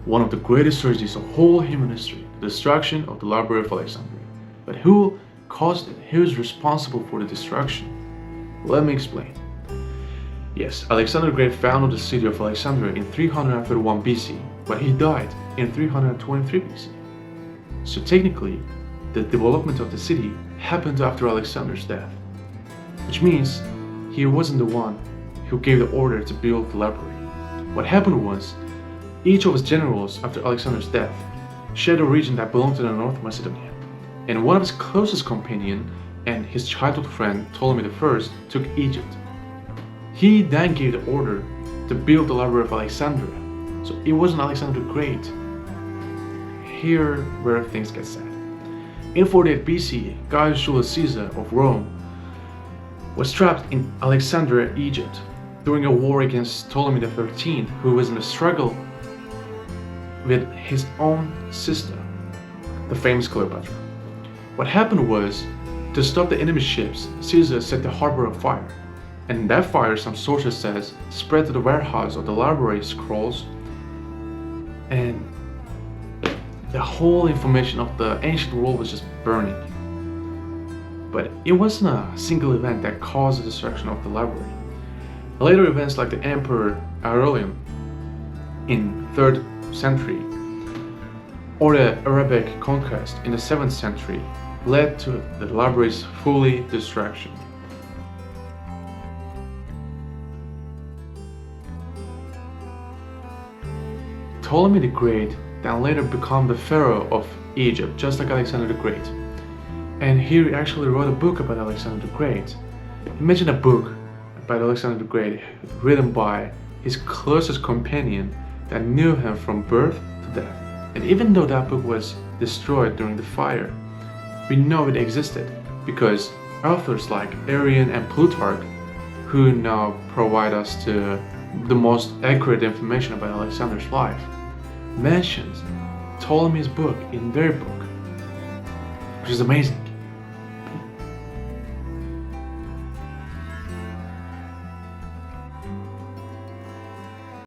one of the greatest tragedies of whole human history, the destruction of the Library of Alexandria. But who caused it? Who is responsible for the destruction? Let me explain. Yes, Alexander the Great founded the city of Alexandria in 331 BC, but he died in 323 BC. So technically, the development of the city happened after Alexander's death, which means he wasn't the one who gave the order to build the library. What happened was, each of his generals after Alexander's death shared a region that belonged to the North Macedonia, and one of his closest companion and his childhood friend Ptolemy I took Egypt. He then gave the order to build the Library of Alexandria, so it wasn't Alexander the Great. Here where things get sad. In 48 BC, Gaius Julius Caesar of Rome was trapped in Alexandria, Egypt, during a war against Ptolemy XIII, who was in a struggle with his own sister, the famous Cleopatra. What happened was, to stop the enemy ships, Caesar set the harbor on fire, and that fire, some sources says, spread to the warehouse of the library scrolls, and the whole information of the ancient world was just burning. But it wasn't a single event that caused the destruction of the library. Later events like the Emperor Aurelian in 3rd century or the Arabic conquest in the 7th century led to the library's fully destruction. Ptolemy the Great then later became the pharaoh of Egypt, just like Alexander the Great. And he actually wrote a book about Alexander the Great. Imagine a book by Alexander the Great written by his closest companion that knew him from birth to death. And even though that book was destroyed during the fire, we know it existed because authors like Arrian and Plutarch, who now provide us to the most accurate information about Alexander's life, mentions Ptolemy's book in their book, which is amazing.